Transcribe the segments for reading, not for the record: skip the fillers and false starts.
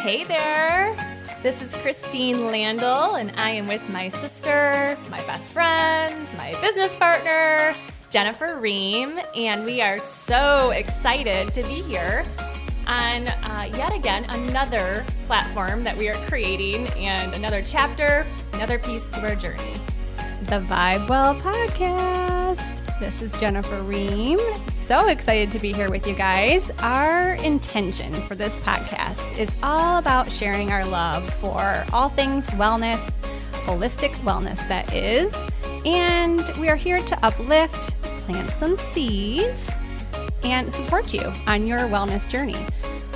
Hey there, this is Christine Landl, and I am with my sister, my best friend, my business partner, Jennifer Ream, and we are so excited to be here on yet again another platform that we are creating and another chapter, another piece to our journey. The Vibe Well podcast. This is Jennifer Ream. So excited to be here with you guys. Our intention for this podcast is all about sharing our love for all things wellness, holistic wellness that is. And we are here to uplift, plant some seeds, and support you on your wellness journey.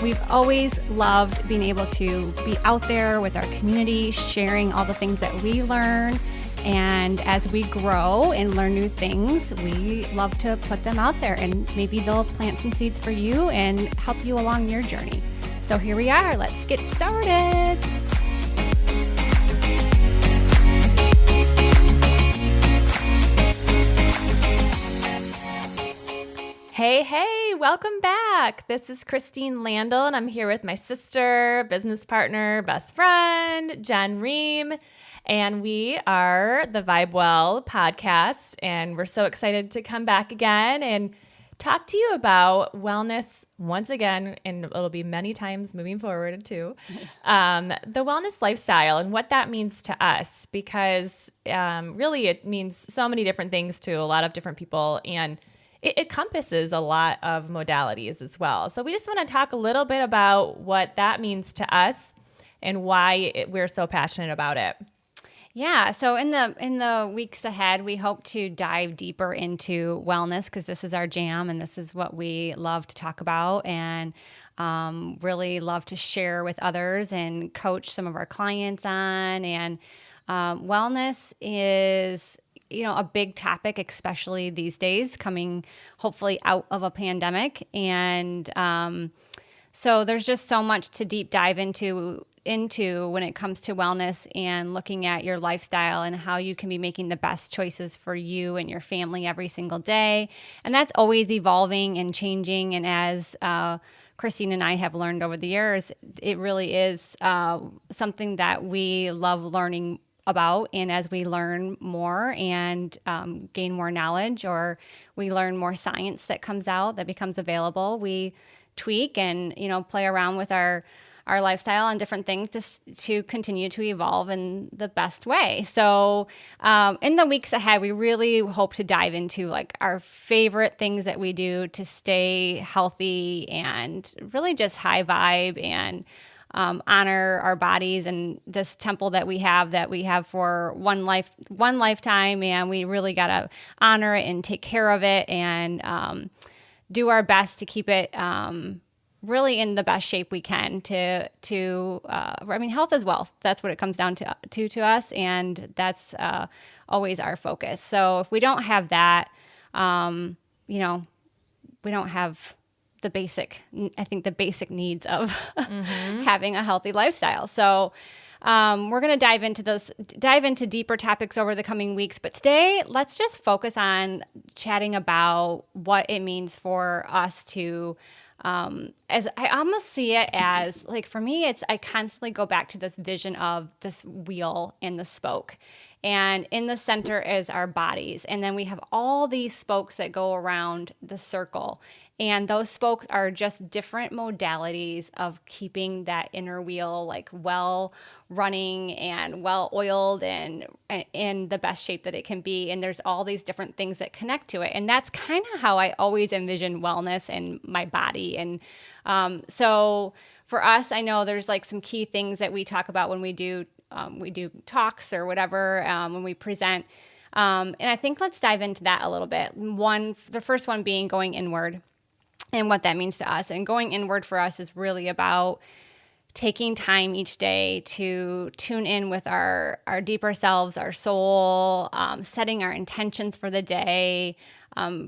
We've always loved being able to be out there with our community, sharing all the things that we learn. And as we grow and learn new things, we love to put them out there, and maybe they'll plant some seeds for you and help you along your journey. So here we are. Let's get started. Hey, welcome back. This is Christine Landl, and I'm here with my sister, business partner, best friend, Jen Ream. And we are the Vibe Well podcast, and we're so excited to come back again and talk to you about wellness once again, and it'll be many times moving forward too, the wellness lifestyle and what that means to us, because really it means so many different things to a lot of different people, and it encompasses a lot of modalities as well. So we just want to talk a little bit about what that means to us and why we're so passionate about it. Yeah, so in the weeks ahead, we hope to dive deeper into wellness, because this is our jam and this is what we love to talk about and really love to share with others and coach some of our clients on. And wellness is, a big topic, especially these days, coming hopefully out of a pandemic. And so there's just so much to deep dive into when it comes to wellness and looking at your lifestyle and how you can be making the best choices for you and your family every single day. And that's always evolving and changing. And as Christine and I have learned over the years, it really is something that we love learning about. And as we learn more and gain more knowledge, or we learn more science that comes out, that becomes available, we tweak and, play around with our lifestyle and different things to continue to evolve in the best way. So in the weeks ahead, we really hope to dive into like our favorite things that we do to stay healthy and really just high vibe and honor our bodies and this temple that we have for one lifetime, and we really got to honor it and take care of it and do our best to keep it really in the best shape we can health is wealth. That's what it comes down to us. And that's always our focus. So if we don't have that, we don't have the basic needs of having a healthy lifestyle. So we're going to dive into deeper topics over the coming weeks. But today, let's just focus on chatting about what it means for us to, as I almost see it as, like, for me, I constantly go back to this vision of this wheel and the spoke. And in the center is our bodies. And then we have all these spokes that go around the circle. And those spokes are just different modalities of keeping that inner wheel like well running and well oiled and in the best shape that it can be. And there's all these different things that connect to it. And that's kind of how I always envision wellness and my body. And so for us, I know there's like some key things that we talk about when we do talks or whatever, when we present. And I think let's dive into that a little bit. The first one being going inward and what that means to us. And going inward for us is really about taking time each day to tune in with our deeper selves, our soul, setting our intentions for the day,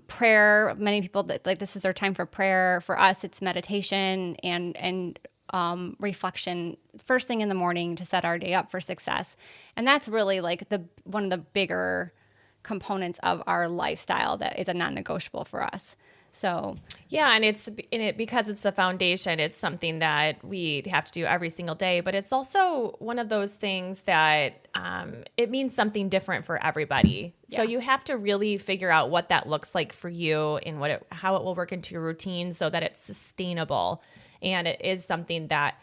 prayer. Many people, like, this is their time for prayer. For us, it's meditation and reflection first thing in the morning to set our day up for success. And that's really like one of the bigger components of our lifestyle that is a non-negotiable for us. So Yeah, and it's in it because it's the foundation. It's something that we have to do every single day, but it's also one of those things that it means something different for everybody. So Yeah. you have to really figure out what that looks like for you and how it will work into your routine so that it's sustainable and it is something that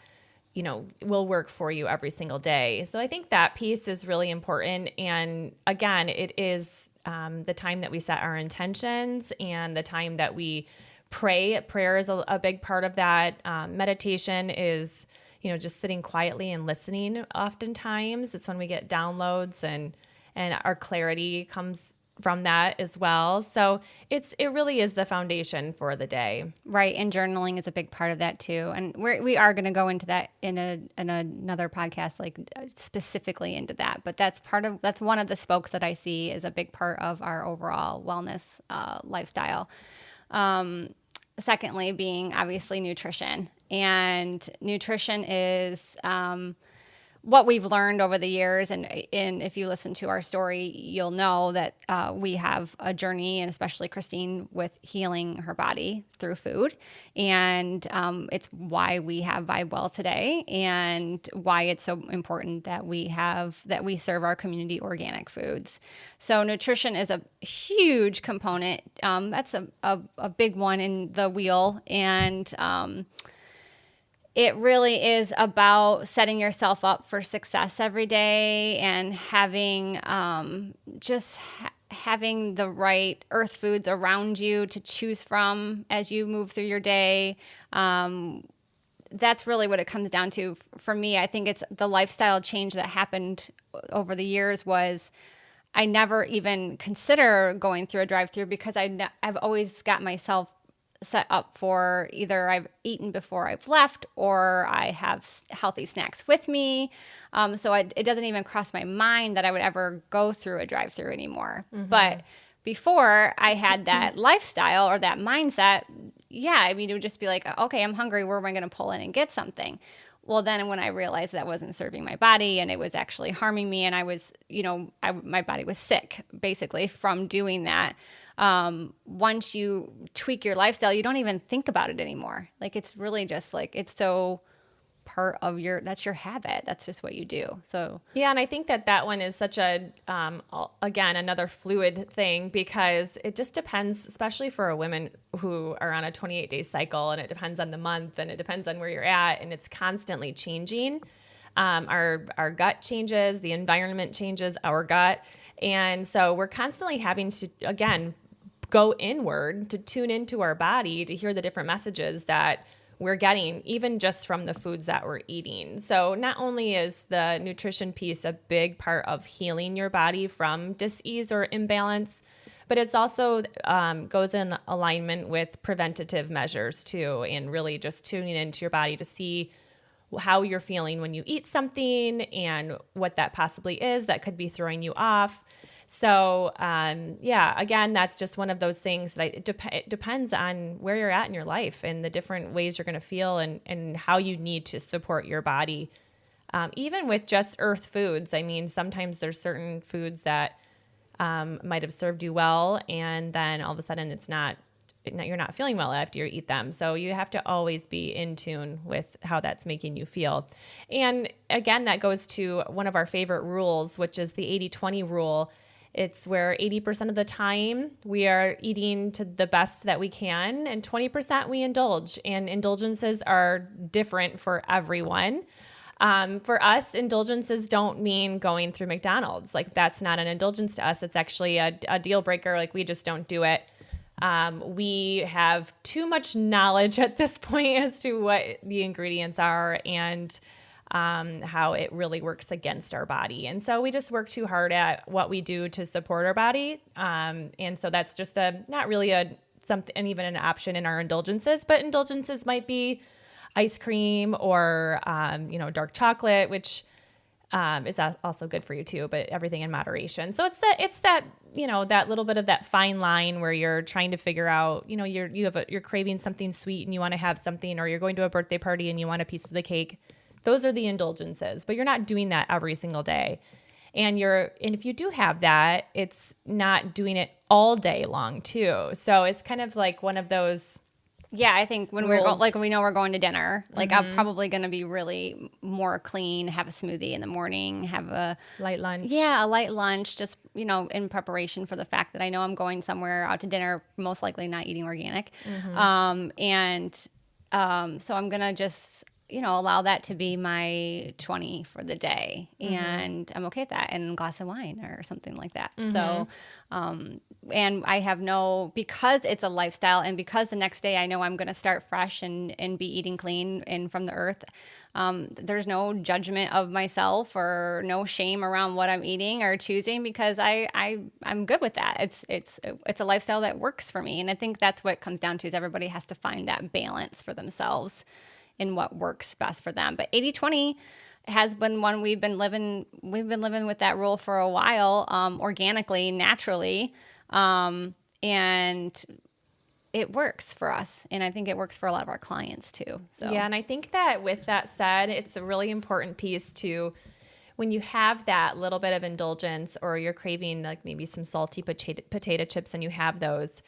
will work for you every single day. So I think that piece is really important. And again, it is the time that we set our intentions and the time that we pray. Prayer is a big part of that. Meditation is, just sitting quietly and listening. Oftentimes, it's when we get downloads and our clarity comes from that as well. So it really is the foundation for the day. right, and journaling is a big part of that too. And we are going to go into that in another podcast, like specifically into that. But that's one of the spokes that I see is a big part of our overall wellness lifestyle. Secondly, being obviously nutrition, and nutrition is what we've learned over the years, and if you listen to our story, you'll know that we have a journey, and especially Christine, with healing her body through food, and it's why we have Vibe Well today, and why it's so important that we serve our community organic foods. So nutrition is a huge component. That's a big one in the wheel, and it really is about setting yourself up for success every day and having having the right earth foods around you to choose from as you move through your day. That's really what it comes down to for me. I think it's the lifestyle change that happened over the years was I never even consider going through a drive-through because I've always got myself set up for either I've eaten before I've left or I have healthy snacks with me. So it doesn't even cross my mind that I would ever go through a drive-through anymore. Mm-hmm. But before I had that lifestyle or that mindset, yeah, I mean, it would just be like, okay, I'm hungry. Where am I going to pull in and get something? Well, then when I realized that wasn't serving my body and it was actually harming me and I was, my body was sick basically from doing that. Once you tweak your lifestyle, you don't even think about it anymore. Like, it's really just like, it's so part of that's your habit. That's just what you do. So yeah, and I think that one is such a again, another fluid thing because it just depends, especially for women who are on a 28-day cycle, and it depends on the month and it depends on where you're at, and it's constantly changing. Our gut changes, the environment changes our gut, and so we're constantly having to again go inward to tune into our body to hear the different messages that we're getting, even just from the foods that we're eating. So not only is the nutrition piece a big part of healing your body from dis-ease or imbalance, but it's also goes in alignment with preventative measures too, and really just tuning into your body to see how you're feeling when you eat something and what that possibly is that could be throwing you off. So, again, that's just one of those things that it depends on where you're at in your life and the different ways you're going to feel and how you need to support your body. Even with just earth foods, I mean, sometimes there's certain foods that might have served you well, and then all of a sudden you're not feeling well after you eat them. So you have to always be in tune with how that's making you feel. And again, that goes to one of our favorite rules, which is the 80-20 rule. It's where 80% of the time we are eating to the best that we can, and 20% we indulge. And indulgences are different for everyone. For us, indulgences don't mean going through McDonald's. Like, that's not an indulgence to us. It's actually a deal breaker. Like, we just don't do it. We have too much knowledge at this point as to what the ingredients are and how it really works against our body. And so we just work too hard at what we do to support our body. And so that's just not really something, even an option in our indulgences, but indulgences might be ice cream or, dark chocolate, which is also good for you too, but everything in moderation. So it's that little bit of that fine line where you're trying to figure out, you're craving something sweet and you want to have something, or you're going to a birthday party and you want a piece of the cake. Those are the indulgences, but you're not doing that every single day. And if you do have that, it's not doing it all day long too. So it's kind of like one of those. Yeah, I think when rules. we know we're going to dinner, like I'm probably going to be really more clean, have a smoothie in the morning, have a Light lunch. Yeah, a light lunch, just, in preparation for the fact that I know I'm going somewhere out to dinner, most likely not eating organic. So I'm going to just, allow that to be my 20 for the day. And I'm okay with that. And a glass of wine or something like that. So, and I have because it's a lifestyle and because the next day I know I'm going to start fresh and be eating clean and from the earth, there's no judgment of myself or no shame around what I'm eating or choosing because I'm good with that. It's a lifestyle that works for me. And I think that's what it comes down to is everybody has to find that balance for themselves in what works best for them. But 80/20 has been one we've been living with that rule for a while, organically, naturally. And it works for us. And I think it works for a lot of our clients too. So Yeah. And I think that with that said, it's a really important piece to when you have that little bit of indulgence or you're craving like maybe some salty potato chips and you have those,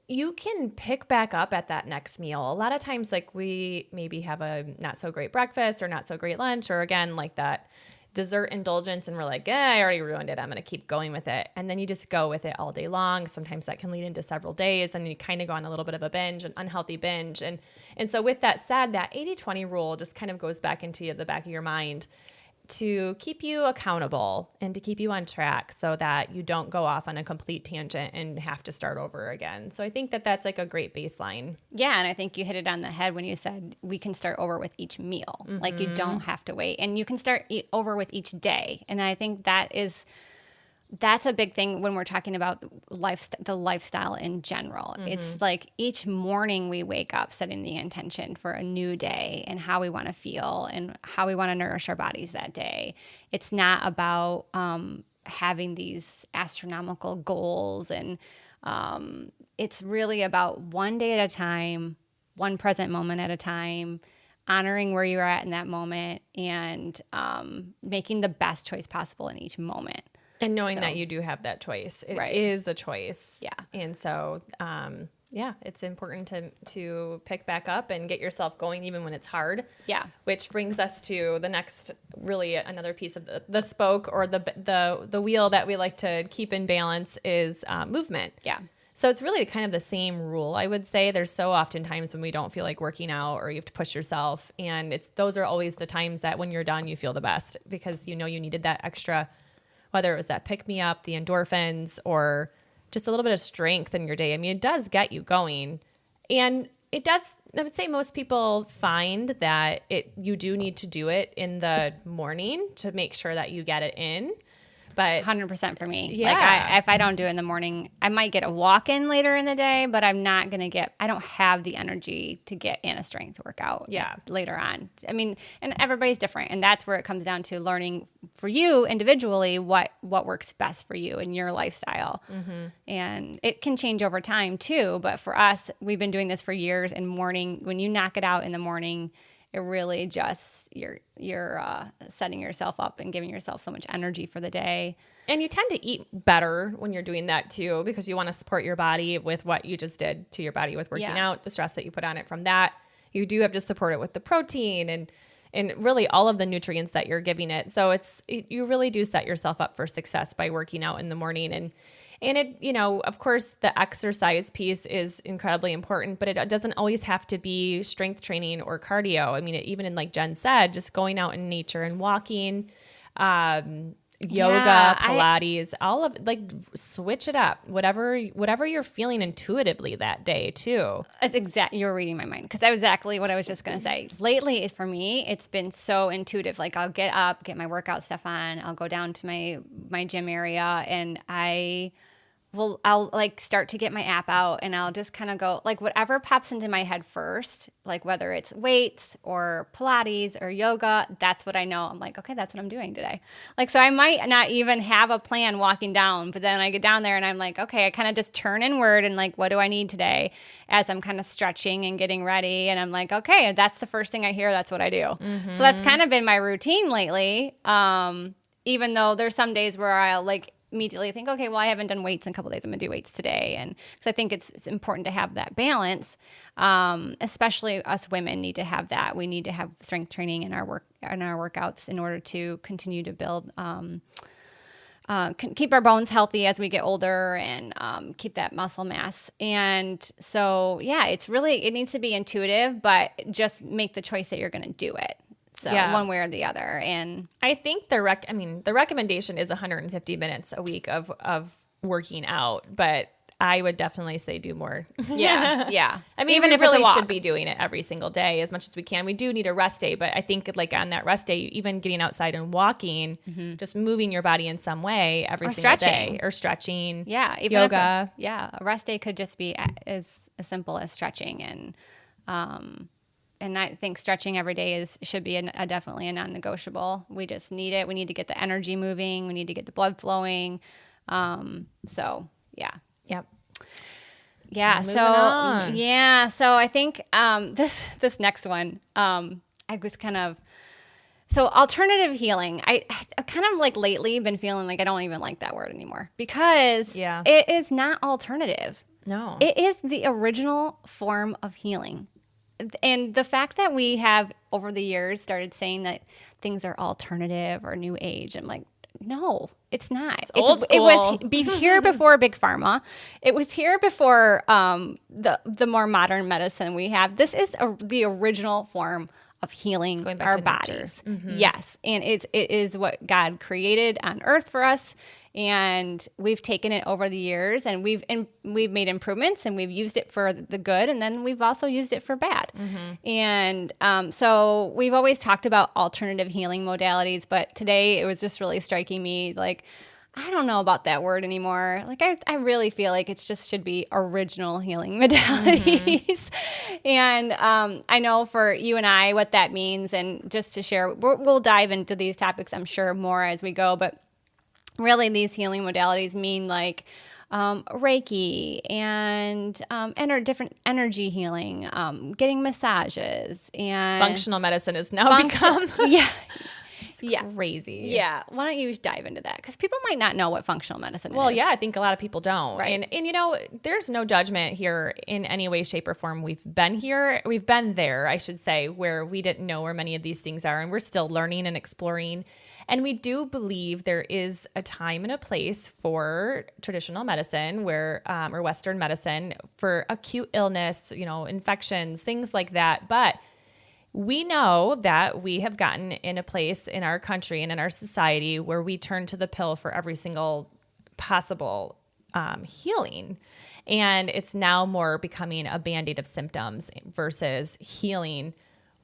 you can pick back up at that next meal. A lot of times, like we maybe have a not so great breakfast or not so great lunch, or again, like that dessert indulgence and we're like, I already ruined it. I'm going to keep going with it. And then you just go with it all day long. Sometimes that can lead into several days and you kind of go on a little bit of a binge, an unhealthy binge. And so with that said, that 80/20 rule just kind of goes back into the back of your mind to keep you accountable and to keep you on track so that you don't go off on a complete tangent and have to start over again. So I think that that's like a great baseline. Yeah, and I think you hit it on the head when you said we can start over with each meal. Like you don't have to wait. And you can start over with each day. And I think that's a big thing when we're talking about the lifestyle in general. It's like each morning we wake up setting the intention for a new day and how we want to feel and how we want to nourish our bodies that day. It's not about having these astronomical goals. And it's really about one day at a time, one present moment at a time, honoring where you're at in that moment and making the best choice possible in each moment. And knowing that you do have that choice. It is a choice. Yeah. And so, it's important to pick back up and get yourself going even when it's hard. Yeah. Which brings us to the next, really another piece of the spoke or the wheel that we like to keep in balance is movement. Yeah. So it's really kind of the same rule, I would say. There's so often times when we don't feel like working out or you have to push yourself. And those are always the times that when you're done, you feel the best because you needed that extra, whether it was that pick-me-up, the endorphins, or just a little bit of strength in your day. I mean, it does get you going. And it does, I would say most people find that you do need to do it in the morning to make sure that you get it in. But 100% for me. Yeah. Like if I don't do it in the morning, I might get a walk in later in the day, but I'm not going to I don't have the energy to get in a strength workout later on. I mean, and everybody's different. And that's where it comes down to learning for you individually, what works best for you in your lifestyle. And it can change over time too. But for us, we've been doing this for years and when you knock it out in the morning, it really just you're setting yourself up and giving yourself so much energy for the day. And you tend to eat better when you're doing that too, because you want to support your body with what you just did to your body with working out, the stress that you put on it from that. You do have to support it with the protein and really all of the nutrients that you're giving it. So you really do set yourself up for success by working out in the morning. And it, of course, the exercise piece is incredibly important, but it doesn't always have to be strength training or cardio. I mean, even in, like Jen said, just going out in nature and walking, yoga, Pilates, all of switch it up, whatever you're feeling intuitively that day too. That's you're reading my mind because that was exactly what I was just going to say. Lately, for me, it's been so intuitive. Like I'll get up, get my workout stuff on, I'll go down to my gym area and I'll like start to get my app out and I'll just kind of go like whatever pops into my head first, like whether it's weights or Pilates or yoga, that's what I know. I'm like, okay, that's what I'm doing today. Like, so I might not even have a plan walking down, but then I get down there and I'm like, okay, I kind of just turn inward and like, what do I need today as I'm kind of stretching and getting ready. And I'm like, okay, that's the first thing I hear. That's what I do. So that's kind of been my routine lately. even though there's some days where I'll like immediately think, okay, well, I haven't done weights in a couple of days. I'm gonna do weights today. And because I think it's important to have that balance. Especially us women need to have that. We need to have strength training in our workouts in order to continue to build, keep our bones healthy as we get older and keep that muscle mass. And so, yeah, it needs to be intuitive, but just make the choice that you're going to do it. So one way or the other. And I think the recommendation is 150 minutes a week of working out, but I would definitely say do more. Yeah. I mean, even if really should be doing it every single day as much as we can. We do need a rest day, but I think like on that rest day, even getting outside and walking, just moving your body in some way every single day, or stretching. Yeah, even yoga. A rest day could just be as simple as stretching, and I think stretching every day should be definitely a non-negotiable. We just need it. We need to get the energy moving. We need to get the blood flowing. So yeah. Yep. Yeah. So I think this next one, I was kind of alternative healing. I kind of like lately been feeling like I don't even like that word anymore because it is not alternative. No, it is the original form of healing. And the fact that we have over the years started saying that things are alternative or new age, I'm like, no, it's not. It's old school. It was here before Big Pharma. It was here before the more modern medicine we have. This is the original form of healing our bodies. Yes, and it is what God created on earth for us, and we've taken it over the years, and we've made improvements, and we've used it for the good, and then we've also used it for bad. And so we've always talked about alternative healing modalities, but today it was just really striking me like, I don't know about that word anymore. Like I really feel like it just should be original healing modalities. And I know for you and I what that means, and just to share, we'll dive into these topics, I'm sure, more as we go, but really these healing modalities mean like Reiki and different energy healing, getting massages, and functional medicine has now become crazy. Yeah. Why don't you dive into that? Because people might not know what functional medicine is. Well, yeah, I think a lot of people don't. Right. And you know, there's no judgment here in any way, shape, or form. We've been there, I should say, where we didn't know where many of these things are, and we're still learning and exploring. And we do believe there is a time and a place for traditional medicine or Western medicine for acute illness, infections, things like that. But we know that we have gotten in a place in our country and in our society where we turn to the pill for every single possible healing. And it's now more becoming a Band-Aid of symptoms versus healing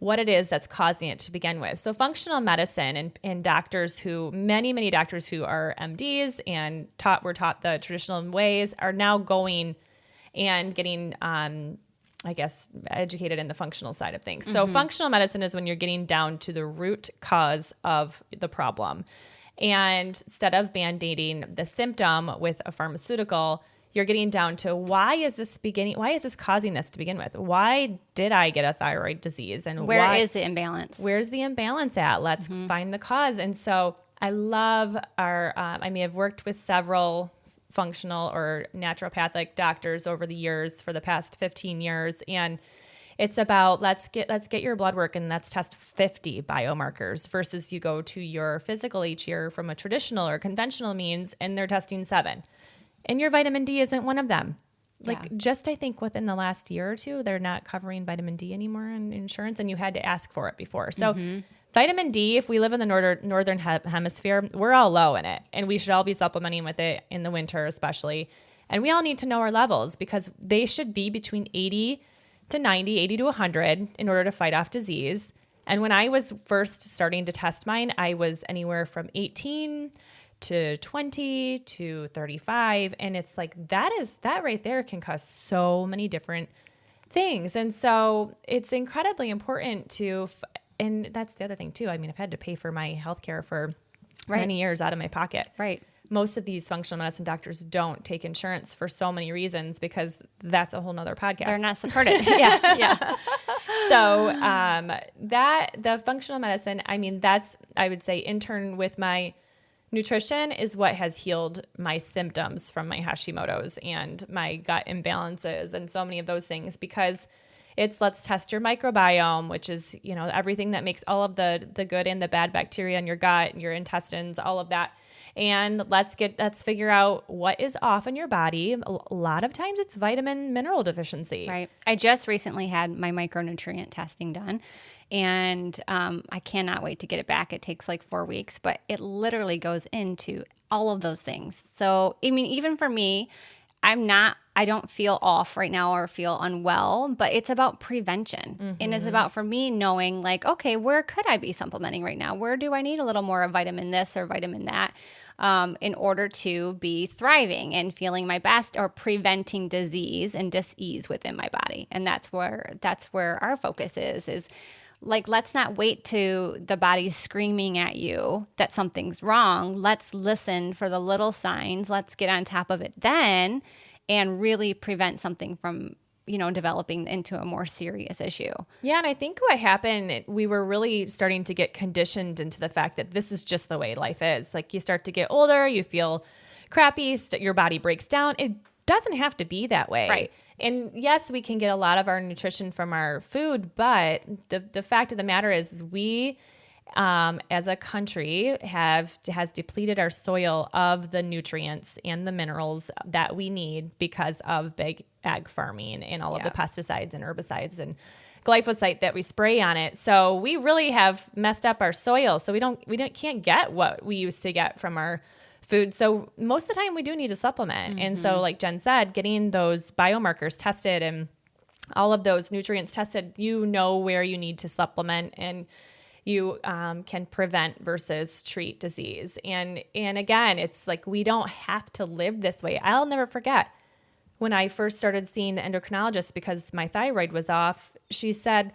what it is that's causing it to begin with. So functional medicine and doctors many doctors who are MDs and were taught the traditional ways are now going and getting educated in the functional side of things. So functional medicine is when you're getting down to the root cause of the problem. And instead of band-aiding the symptom with a pharmaceutical, you're getting down to why is this causing this to begin with? Why did I get a thyroid disease? And where is the imbalance? Where's the imbalance at? Let's find the cause. And so I love I've worked with several functional or naturopathic doctors over the years for the past 15 years. And it's about, let's get your blood work and let's test 50 biomarkers versus you go to your physical each year from a traditional or conventional means and they're testing 7. And your vitamin D isn't one of them. I think within the last year or two, they're not covering vitamin D anymore in insurance, and you had to ask for it before. So vitamin D, if we live in the northern hemisphere, we're all low in it, and we should all be supplementing with it in the winter especially. And we all need to know our levels because they should be between 80 to 90, 80 to 100 in order to fight off disease. And when I was first starting to test mine, I was anywhere from 18 to 20 to 35. And it's like, that right there can cause so many different things. And so it's incredibly important and that's the other thing too. I mean, I've had to pay for my healthcare for many years out of my pocket. Right. Most of these functional medicine doctors don't take insurance for so many reasons because that's a whole nother podcast. They're not supported. Yeah. So the functional medicine, I would say intern with my nutrition is what has healed my symptoms from my Hashimoto's and my gut imbalances and so many of those things, because let's test your microbiome, which is, everything that makes all of the good and the bad bacteria in your gut, your intestines, all of that. And let's figure out what is off in your body. A lot of times it's vitamin mineral deficiency. Right. I just recently had my micronutrient testing done, and I cannot wait to get it back. It takes like 4 weeks, but it literally goes into all of those things. So, I mean, even for me, I don't feel off right now or feel unwell, but it's about prevention. Mm-hmm. And it's about, for me, knowing like, okay, where could I be supplementing right now? Where do I need a little more of vitamin this or vitamin that in order to be thriving and feeling my best, or preventing disease and dis-ease within my body? And that's where our focus is like, let's not wait to the body's screaming at you that something's wrong. Let's listen for the little signs. Let's get on top of it then and really prevent something from, developing into a more serious issue. Yeah, and I think what happened, we were really starting to get conditioned into the fact that this is just the way life is. Like, you start to get older, you feel crappy, your body breaks down. It doesn't have to be that way. Right. And yes, we can get a lot of our nutrition from our food, but the fact of the matter is we, as a country, has depleted our soil of the nutrients and the minerals that we need because of big ag farming and all of the pesticides and herbicides and glyphosate that we spray on it. So we really have messed up our soil. So we can't get what we used to get from our food. So most of the time we do need to supplement. Mm-hmm. And so, like Jen said, getting those biomarkers tested and all of those nutrients tested, where you need to supplement, and you can prevent versus treat disease. And again, it's like, we don't have to live this way. I'll never forget when I first started seeing the endocrinologist because my thyroid was off. She said,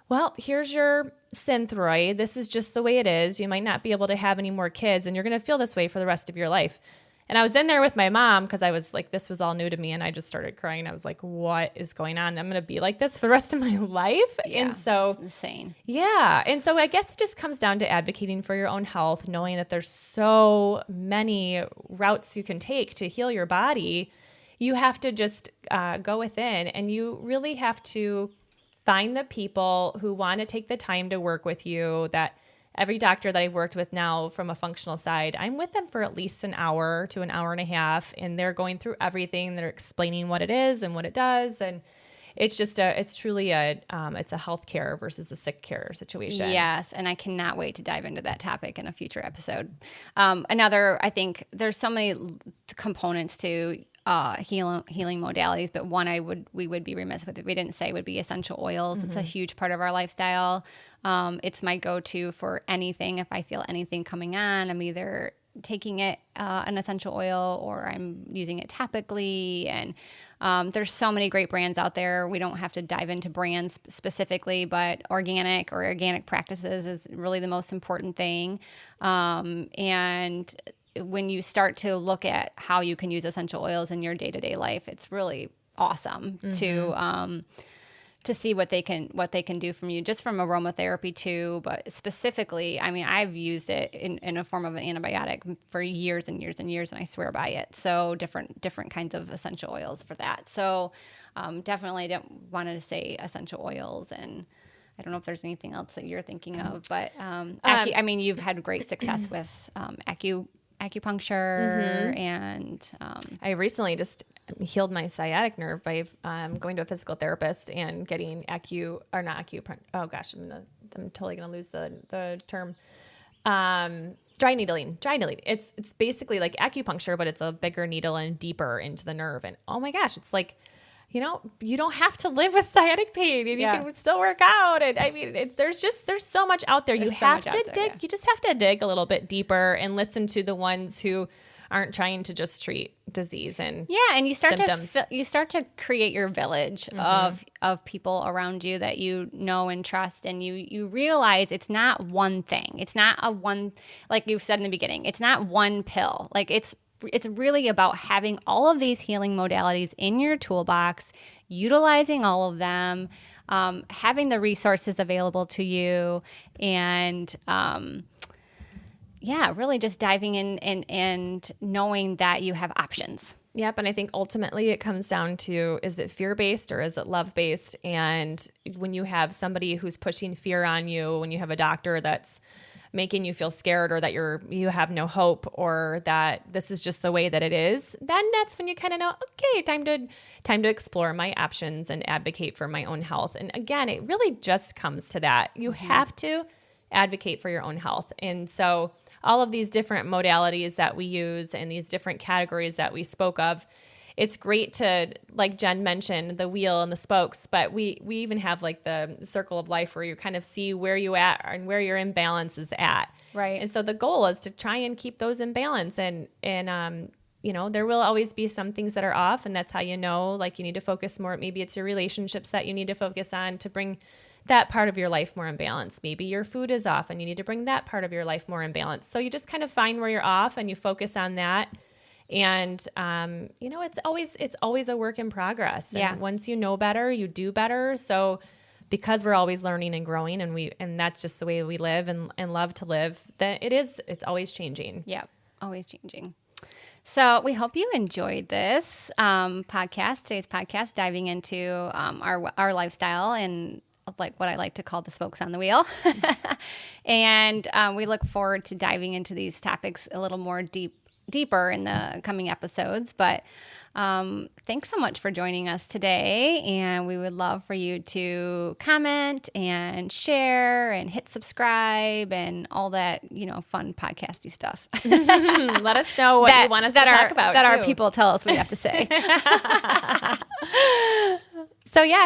well, here's your Synthroid. This is just the way it is. You might not be able to have any more kids, and you're going to feel this way for the rest of your life. And I was in there with my mom because I was like, this was all new to me, and I just started crying. I was like, what is going on? I'm going to be like this for the rest of my life? Yeah, and so it's insane. Yeah. And so I guess it just comes down to advocating for your own health, knowing that there's so many routes you can take to heal your body. You have to just go within, and you really have to find the people who want to take the time to work with you. That every doctor that I've worked with now from a functional side, I'm with them for at least an hour to an hour and a half, and they're going through everything. They're explaining what it is and what it does. And it's truly a healthcare versus a sick care situation. Yes. And I cannot wait to dive into that topic in a future episode. I think there's so many components to healing modalities, but one we would be remiss with if we didn't say would be essential oils. Mm-hmm. It's a huge part of our lifestyle. It's my go-to for anything. If I feel anything coming on, I'm either taking it an essential oil or I'm using it topically. And there's so many great brands out there. We don't have to dive into brands specifically, but organic practices is really the most important thing. And when you start to look at how you can use essential oils in your day-to-day life, it's really awesome to see what they can do from you, just from aromatherapy too. But specifically, I mean, I've used it in a form of an antibiotic for years and years and years, and I swear by it. So different kinds of essential oils for that. So definitely wanted to say essential oils, and I don't know if there's anything else that you're thinking of, but I mean, you've had great success with acupuncture, and I recently just healed my sciatic nerve by going to a physical therapist and getting oh gosh, I'm totally gonna lose the term. Dry needling. It's basically like acupuncture, but it's a bigger needle and deeper into the nerve. And oh my gosh, it's like, you don't have to live with sciatic pain, and you can still work out. And I mean, there's so much out there. You have to dig. Yeah. You just have to dig a little bit deeper and listen to the ones who aren't trying to just treat disease and and you start symptoms. You start to create your village of people around you that you know and trust, and you realize it's not one thing. It's not like you said in the beginning. It's not one pill. Like it's really about having all of these healing modalities in your toolbox, utilizing all of them, having the resources available to you, and really just diving in and knowing that you have options. Yep. And I think ultimately it comes down to, is it fear-based or is it love-based? And when you have somebody who's pushing fear on you, when you have a doctor that's making you feel scared, or that you have no hope, or that this is just the way that it is, then that's when you kind of know, okay, time to explore my options and advocate for my own health. And again, it really just comes to that. You have to advocate for your own health. And so all of these different modalities that we use and these different categories that we spoke of, it's great to, like Jen mentioned, the wheel and the spokes, but we even have like the circle of life where you kind of see where you at and where your imbalance is at. Right. And so the goal is to try and keep those in balance. And there will always be some things that are off, and that's how you know, like, you need to focus more. Maybe it's your relationships that you need to focus on to bring that part of your life more in balance. Maybe your food is off and you need to bring that part of your life more in balance. So you just kind of find where you're off and you focus on that. And, it's always a work in progress. And once you know better, you do better. So because we're always learning and growing, and that's just the way we live and love to live, it's always changing. Yeah, always changing. So we hope you enjoyed this today's podcast, diving into our lifestyle and like what I like to call the spokes on the wheel. And we look forward to diving into these topics a little more deeper in the coming episodes. But thanks so much for joining us today. And we would love for you to comment and share and hit subscribe and all that, fun podcasty stuff. Let us know what you want us to talk about. That our people tell us we have to say.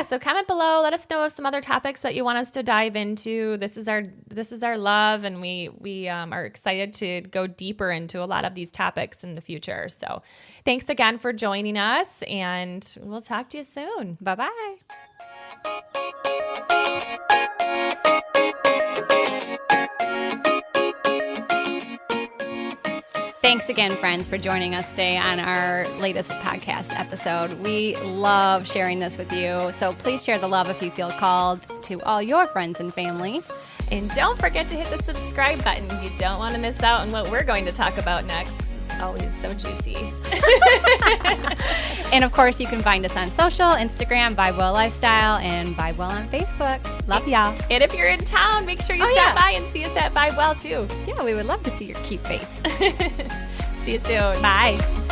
So comment below. Let us know of some other topics that you want us to dive into. This is our love, and we are excited to go deeper into a lot of these topics in the future. So thanks again for joining us, and we'll talk to you soon. Bye-bye. Thanks again, friends, for joining us today on our latest podcast episode. We love sharing this with you, so please share the love if you feel called to all your friends and family. And don't forget to hit the subscribe button if you don't want to miss out on what we're going to talk about next. It's always so juicy. And of course, you can find us on social, Instagram, Vibe Well Lifestyle, and Vibe Well on Facebook. Love y'all. And if you're in town, make sure you stop by and see us at Vibe Well too. Yeah, we would love to see your cute face. See you soon. Bye.